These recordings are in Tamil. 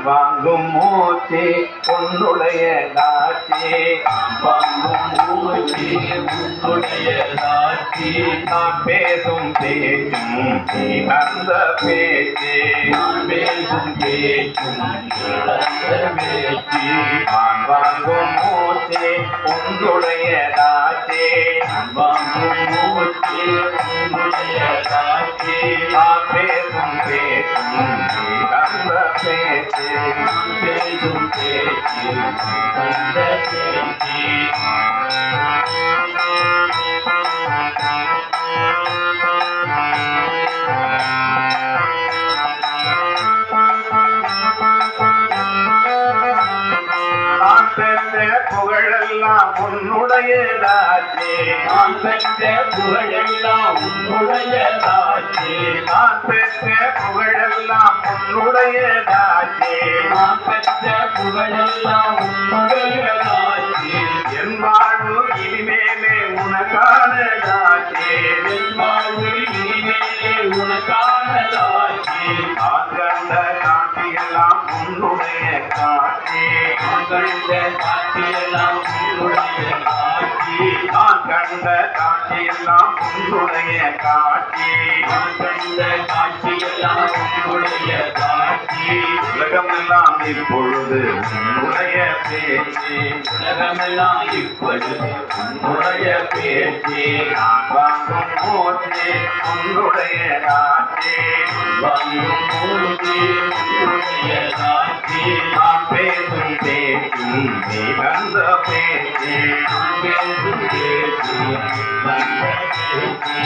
வாங்கும் மூச்சு உன்னுடைய தாட்சி வாங்கும் மூச்சு உன்னுடைய தாட்சி நான் பேசும் பேச்சும் நீ அந்த பேச்சு நான் பேசும் பேச்சும் பேச்சு நான் வாங்கும் மூச்சு உன்னுடைய தாட்சி வாங்கும் மூச்சு உன்னுடைய தாட்சி நான் பேசும் பேச்சும் நீ அந்த பேச்சு பேசும் பேச்சு அந்த பேச்சு புகழெல்லாம் உன்னுடையதாச்சே நான் பெற்ற புகழெல்லாம் உன்னுடையதாச்சே நான் பெற்ற புகழெல்லாம் உன்னுடையதாச்சே நான் பெற்ற புகழெல்லாம் உன்னுடையதாச்சே என் வாழ்வு இனிமேலே உனக்கானதாச்சே என் வாழ்வு இனிமேலே உனக்கானதாச்சே நான் கண்ட காட்சியெல்லாம் உன்னுடைய காட்சி நான் கண்ட காட்சியெல்லாம் உன்னுடைய காட்சி நான் கண்ட காட்சியெல்லாம் உன்னுடைய காட்சி நான் கண்ட காட்சியெல்லாம் உன்னுடைய காட்சி உலகமெல்லாம் இப்பொழுது உன்னுடைய பேச்சு உலகமெல்லாம் இப்பொழுது உன்னுடைய பேச்சு நான் வாங்கும் மூச்சு உன்னுடைய காட்சி வாங்கும் மூச்சு உன்னுடைய காட்சி நான் பேசும் பேச்சும் நீ வந்த பேச்சு நான் பேசும் பேச்சும் வந்த பேச்சு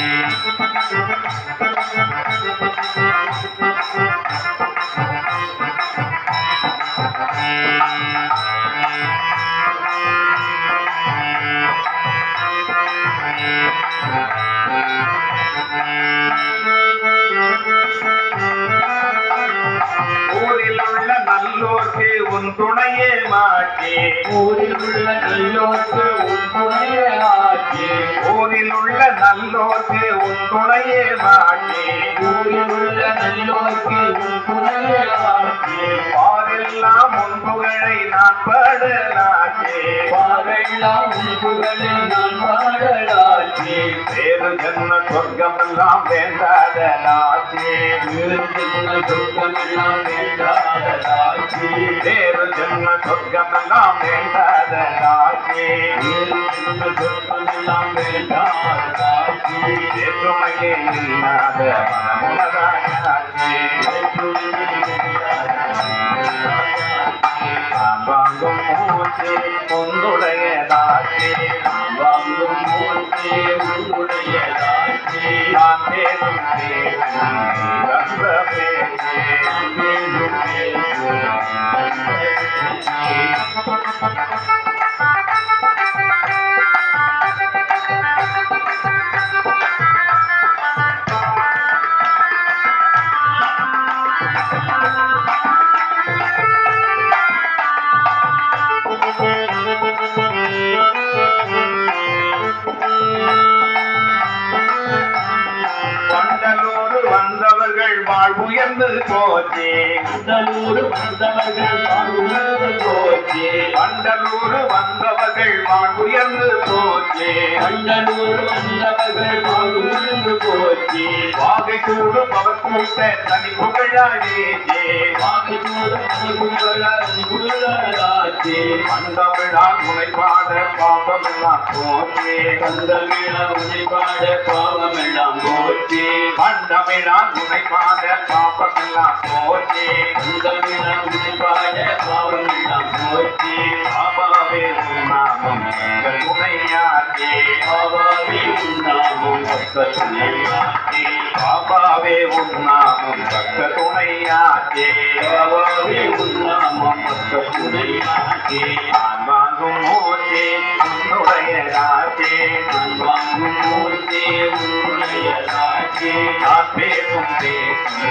நல்லோர்க்கு உன் துணையே மாற்றி ஊரில் உள்ள நல்லோர்க்கு உன் துணையே ஆட்சி ஊரில் உள்ள நல்லோர்க்கு உன் துணையே மாற்றி ஊரில் உள்ள நல்லோர்க்கு உன் துணையே ஆட்சி பாரெல்லாம் உன் புகழை நான் பாடலாச்சே பாரெல்லாம் உன் புகழை நான் பாடலாச்சே வேறு ஜன்ம சொர்க்கமெல்லாம் வேண்டாதலாச்சே வேறு ஜன்ம சொர்க்கமெல்லாம் வேண்டாதலாச்சே வேறு ஜன்ம சொர்க்கமெல்லாம் வேண்டாதலாச்சே வேறு ஜன்ம சொர்க்கமெல்லாம் வேண்டாதலாச்சே வேற்றுமையே இல்லாத மனமுலகாச்சே வாங்கும் மூச்சு உன்னுடைய தாட்சி வாங்கும் மூச்சு உன்னுடைய தாட்சி நான் பேசும் பேச்சு வந்த பேச்சு பேசும் பேச்சு வந்தவர்கள் வாழ்வுயர்ந்து போச்சே வண்டலூர் வந்தவர்கள் வாழ்வுயர்ந்து போச்சே வண்டலூர் வந்தவர்கள் வாழ்வுயர்ந்து போச்சே வண்டலூர் வந்தவர்கள் வாழ்வுயர்ந்து போச்சே வாகை கூடு பவர் கூட்ட தனி புகழாச்சே வாகை கூடு புகழாச்சே வந்தமிழால் முனைப்பாட பாவமெல்லாம் போச்சே வந்தமிழால் முனைப்பாட பாவமெல்லாம் போச்சே வந்தமிழால் முனைப்பாட பாவமெல்லாம் போச்சே வந்தமிழால் முனைப்பாட பாவமெல்லாம் போச்சே பாபாவே நாமம் எங்கள் துணையாச்சே பாபாவே நாமம் பக்க துணையாச்சே பாபாவே நாமம் பக்க துணையாச்சே பாபாவே நாமம் பக்க துணையாச்சே நான் வாங்கும் மூச்சே உன்னுடைய ராஜே நான் வாங்கும் மூச்சே உன்னுடைய ராஜே நான் பேசும் பேச்சு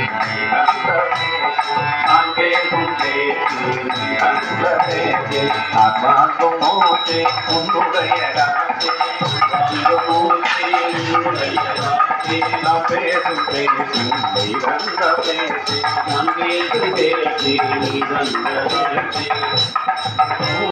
நான் பேசும் பேச்சு அந்த பேச்சு நான் வாங்கும் மூச்சு உன்னுடைய காட்சி வாங்கும் மூச்சு உன்னுடைய காட்சி நான் பேசும் பேச்சு நீ வந்த பேச்சு நான் பேசும் பேச்சு நீ வந்த பேச்சு